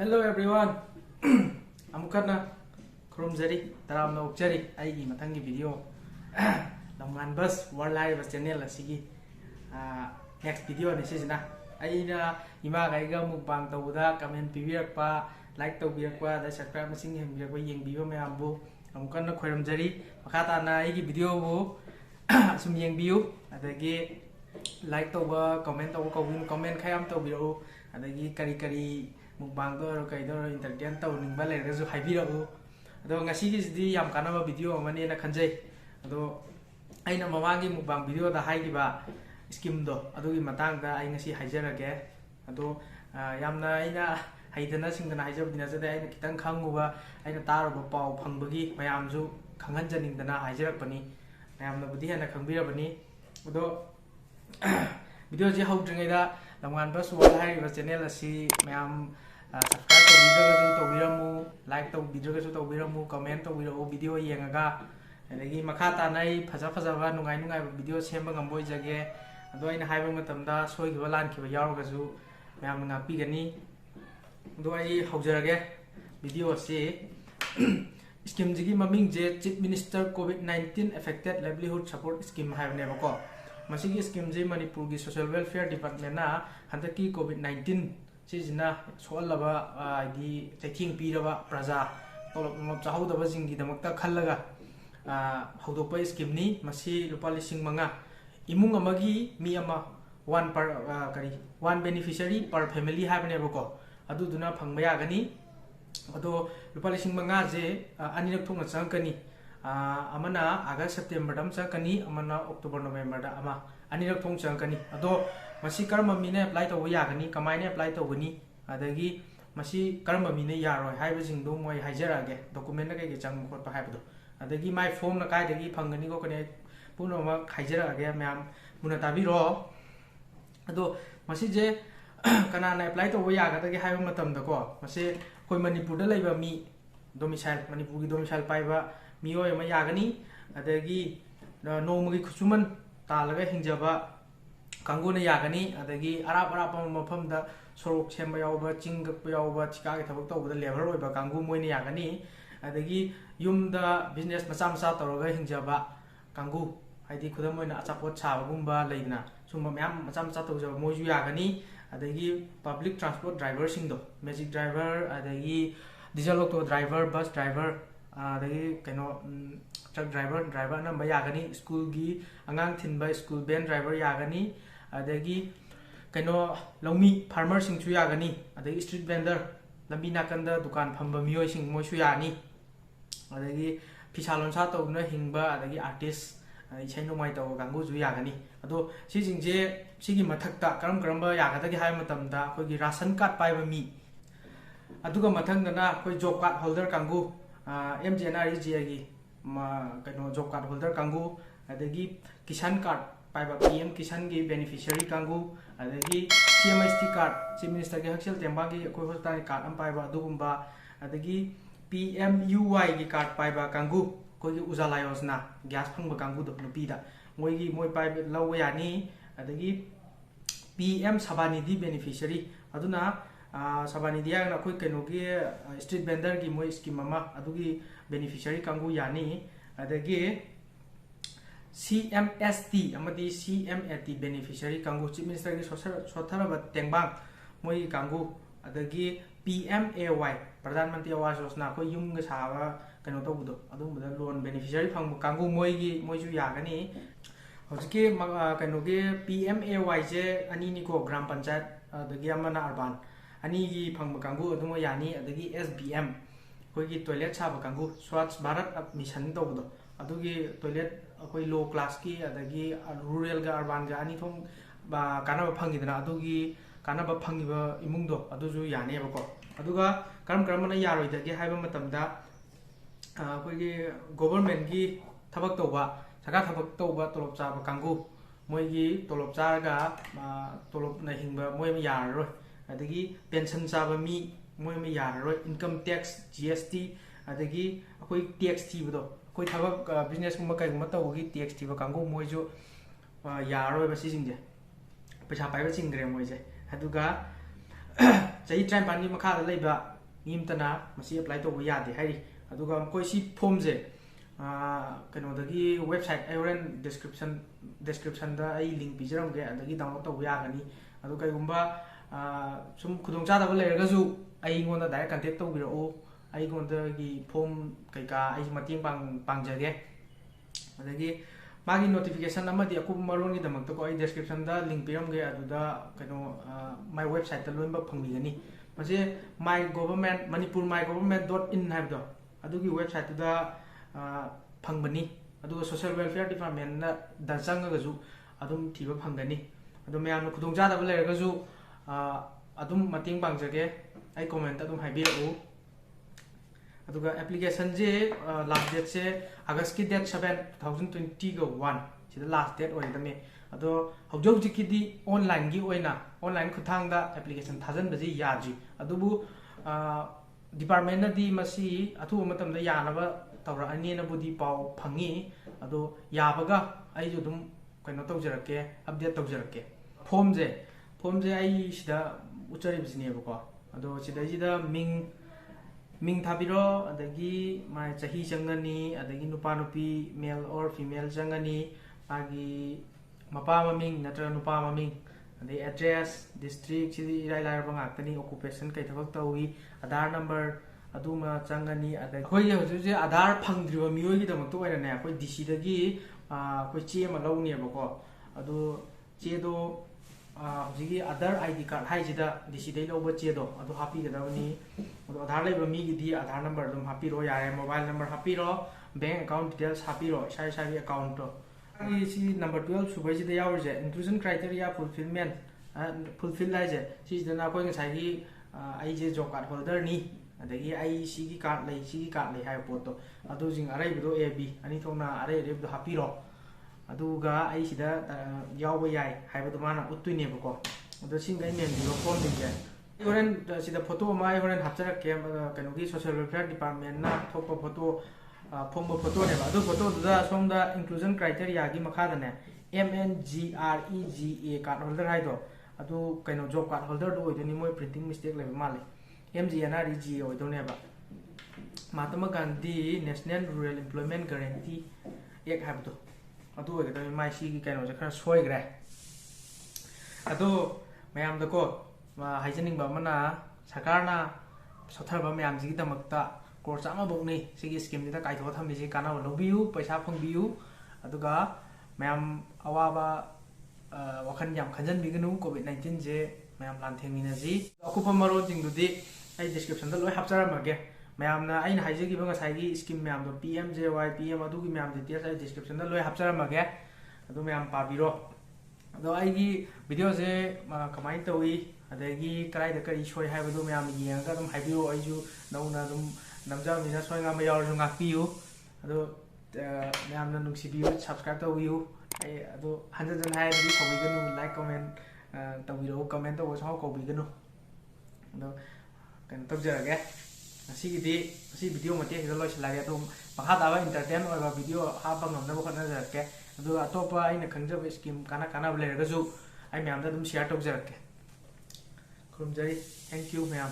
Hello everyone. Amukana khurumjari taramna ukjari aigi mathangi video Longan bus world live channel asigi next video ni sisina aina ima gaiga mukbang tawda comment pibirakpa like tawbirakpa da subscribe masing hembirakpa yengbiba mayambu amukana khurumjari makata na aigi video bu sum yengbiu adagi like tawba comment comment khayam tawbiru adagi kari mukbang do kai do entertain taw ningba leresu haibirabu ado ngasi gi yam kanaba video amani na khanjai ado aina mamagi mukbang video da haigiba scheme do adugi matang da ai ngasi haijarage ado yamna aina haidana singdana haijabdina jade aina kitang khanguba aina taroba paw phangbagi mayamju khanghanjaningdana haijarakpani mayamna budi hana khangbirabani ado video ji hawdringaida Longan bus world haiba channel asi mayam subscribe tawbiramu like tawbiramu comment tawbiramu video yengaga adagi makata nai phaja phajaba nungai video semba ngamboi jage ado aina haiba matamda soigiba lankiba yarogaju mayam ngapi gani ado ai haujarage video si scheme jigi maming je chief minister covid-19 affected livelihood support scheme haibne bako masigi scheme je manipur gi social welfare department na handaki covid-19 sijina solaba di taking piraba praja tolop ngop chahudaba jingi damakta khallaga hawdokpa scheme ni masi lupa lising manga imung amagi mi ama one beneficiary per family habne bako adu duna phangba yagani ado lupa lising manga je anirak thongna changkani amana August September dam changkani amana October November da ama anirak thong changkani ado masi karma mine apply to yagani kamaine apply to gani adagi masi karma mine yaroi haiba jingdo moi haijarage document na kai chang khot pa haibdo adagi my form na kai dagi phangani ko kane puno ma haijarage myam muna tabiro ado masi je kana na apply to yaga dagi haiba matam da ko masi koi manipur da laiba mi domicile manipur gi domicile paiba mioi ma yagani adagi nomagi khusuman talaga hingjaba kanguna yagani adagi arap mafam da sorok semba yauba chingak yauba chika ge thabak tawda level oiba kangu moine yagani adagi yumda business macha tawraga hingjaba kangu haidi khudam moina achapot chabagumba leina sumba myam macha tawjaba moju yagani adagi public transport driver singdo magic driver adagi diesel auto driver bus driver adagi kaino truck driver namba yagani school gi angang thinba school van driver yagani adagi kaino laumi farmer sing chu yagani adagi street vendor lambi nakanda dukan phamba miyoi sing moi chu yani adagi phisalon sa tawna hingba adagi artist isai nomai taw gangu ju yagani ado si jingje sigi mathakta karamba yagadagi hai matamda khoi gi ration card paiba mi aduga mathangdana khoi job card holder kangu MGNREGA gi ma kaino job card holder kangu adagi kisan card paiba PM kisan gi beneficiary kangu adagi CMST card chief minister gi haksel temba gi khoi hospital card am paiba adugumba adagi PMUY gi card paiba kangu khoi gi ujala yojana gas phangba kangu do nupi da moi paiba law yani adagi PM Sabanidhi beneficiary aduna Sabanidhi na khoi kaino gi street vendor gi moi scheme ama adugi beneficiary kangu yani adagi CMST amadi CMAT beneficiary kangu chief minister gi sotharaba tengbang moi kangu adagi PMAY pradhan mantri awas yojana khoi yum ga saba kaino tawbudo adumba loan beneficiary phang kangu moi ju yagani hojike kaino gi PMAY je ani ni ko gram panchayat adagi amana urban ani gi phang kangu aduma yani adagi SBM khoi gi toilet saba kangu Swachh Bharat mission tawbudo adugi toilet akoi low class ki adagi rural ga urban ga ani thong ba kanaba phangidana adugi kanaba phangiba imungdo aduju yani bako aduga karam na yaroi dagi haiba matamda akoi gi government gi thabak tawba saka thabak tawba tolop chaba kangu moi gi tolop chaga tolop na hingba moi ma yaroi adagi pension chaba mi moi ma yaroi income tax GST adagi akoi tax thibudo koi thabak business kuma kai kuma tawgi tax thiba kangu moijo yaroi ba si jingje paisa paiba chingre moije aduga ꯆꯍꯤ 53 ꯒꯤ ꯃꯈꯥꯗ ꯂꯩꯕ ꯃꯤ ꯑꯃꯇꯅ ꯃꯁꯤ apply ꯇꯧꯕ ꯌꯥꯗꯦ ꯍꯥꯏꯔꯤ ꯑꯗꯨꯒ ꯃꯈꯣꯏ ꯁꯤ ꯐꯣꯝꯁꯦ ꯀꯩꯅꯣꯗꯒꯤ ꯋꯦꯕꯁꯥꯏꯠ ꯑꯩ ꯍꯣꯔꯦꯟ ꯗꯦꯁꯀ꯭ꯔꯤꯞꯁꯟꯗ ꯑꯩ ꯂꯤꯡꯛ ꯄꯤꯖꯔꯝꯒꯦ ꯑꯗꯒꯤ ꯗꯥꯎꯟꯂꯣꯗ ꯇꯧꯕ ꯌꯥꯒꯅꯤ ꯑꯗꯨ ꯀꯩꯒꯨꯝꯕ ꯁꯨꯝ ꯈꯨꯗꯣꯡꯆꯥꯗꯕ ꯂꯩꯔꯒꯁꯨ ꯑꯩꯉꯣꯟꯗ ꯗꯥꯏꯔꯦꯛ ꯀꯟꯇꯦꯛ ꯇꯧꯕꯤꯔꯛꯎ ꯑꯩꯉꯣꯟꯗꯒꯤ ꯐꯣꯝ ꯀꯩꯀꯥ ꯑꯩ ꯃꯇꯦꯡ ꯄꯥꯡꯖꯒꯦ ꯑꯗꯒꯤ मागी नोटिफिकेशन अमदी अकुब मरोन की दमक तो आई डिस्क्रिप्शन दा लिंक पिरमगे अदुदा कनो माय वेबसाइट ता लोइबा फंगबिगनी मसे my government Manipur my government हाइबदो अदुगी वेबसाइट दा फंगबनी अदुगा सोशल वेलफेयर डिपार्टमेंट ना दा चंगगजु अदुम थिबा फंगनी अदु मयाम खुदोंग जादबा लेरगजु अदुम मतेंग पांगजगे आई कमेंट अदुम हाइबिरउ अदुगा एप्लीकेशन जे लास्ट डेट से अगस्त की डेट 7 2020 को 1 सिदा लास्ट डेट ओइदमे अदो हौजौजिकिदी ऑनलाइन की ओइना ऑनलाइन खुथांगदा एप्लीकेशन थाजन बजे याजी अदुबु डिपार्टमेंट दी मसी अथु मतमदा यानबा तौरा अनेना बुदी पाव फंगी अदो याबगा आइजु दुम कनो तौजरके अपडेट तौजरके फॉर्म जे आई सिदा उचरिबसिनेबको अदो सिदा मिंग थाबिरो अदगी माय चाही चंगनी अदगी नुपा नुपी मेल और फीमेल चंगनी मागी मपा ममिंग नत्र नुपा ममिंग अदगी एड्रेस डिस्ट्रिक्ट सिदी इराय लायर बंगाक्तनी ऑक्युपेशन कै थबक तौई आधार नंबर अदुमा चंगनी अदगी खोय हजु आधार फंगद्रिबो मियोगी दमक तो ओइरने खोय डीसी दगी खोय चे म लौनेबको अदु चेदो हजिगी आधार आईडी कार्ड हाइजिदा डीसी दे लौब चेदो अदु हापीगदबनी अदु आधार लेबा मीगिदी आधार नंबर दुम हापीरो यारे मोबाइल नंबर हापीरो बैंक अकाउंट डिटेल्स हापीरो साइ साइ अकाउंट तो सी नंबर 12 सुबैजिदा यावरजे इंक्लूजन क्राइटेरिया फुलफिल लाइजे सिजना कोइ ngसाइगी आइजे जॉब कार्ड होल्डर नि अदगी आई सीगी कार्ड ले हाय पोतो अदु जिंग अराइबदो एबी अनि थोना अराइबदो हापीरो अदुगा आई सिदा यावबा याय हाइबदो माना उत्तुइनेबको अदो सिंगै मेमबिरो फॉर्म दिजे होरेन सिदा फोटो माय होरेन हापचरके कनोगी सोशल वेलफेयर डिपार्टमेंट ना थोपो फोटो फोंबो फोटो नेबा अदु फोटो दुदा सोमदा इंक्लूजन क्राइटेरिया गी मखादने MNGREGA कार्ड होल्डर हाइदो अदु कनो जॉब कार्ड होल्डर दो ओइदोनी मोय प्रिंटिंग मिस्टेक लेबा माले MGNREGA ओइदोनेबा Mahatma Gandhi national rural employment guarantee act हाइबदो अदु ओइगदो माइसी गी कनो जे खरा सोइग्रे अदु मयामदको हाइजनिंग बमना सरकारना सथरबा मयाम जिगी दमकता कोर्स अमा बोकनी सिगी स्कीम दिदा काइथो थमिजे काना लबियु पैसा फंगबियु अदुगा मयाम अवाबा वखन याम खंजन बिगनु कोविड-19 जे मयाम लांथेंगिना जी अकुपा मरो जिंगदुदी आई डिस्क्रिप्शन दा लोय हापचारमगे मयामना आइना हाइजेगी बंगा साइगी स्कीम मयाम दो PMJY PM अदुगी मयाम डिटेल्स आई डिस्क्रिप्शन दा लोय हापचारमगे अदु मयाम पाबिरो अदो आइगी वीडियो से कमाइन तौई अदगी कराइदा करी सोय हाइबदु मयाम येंगा दम हाइबिरो आइजु नौना दम नमजामिना सोयंगा म यावरजु गापियु अदो मयामना नुंसिबियु सब्सक्राइब तौबियु आई अदो हंजन हाइ दि सबिगनु लाइक कमेंट तौबिरो कमेंट तौ सौ कोबिगनु अदो कन तौजरगे असिगिदि असि वीडियो मते हिदा लोइसलागे तो मखा दाबा एंटरटेन ओइबा वीडियो हाबा ngamnaba khotnajरके अदो अतोपा आइना खंजब स्कीम काना लेरगजु आई मयामदा दम शेयर तौजरके खुरुमजरी थैंक यू मयाम।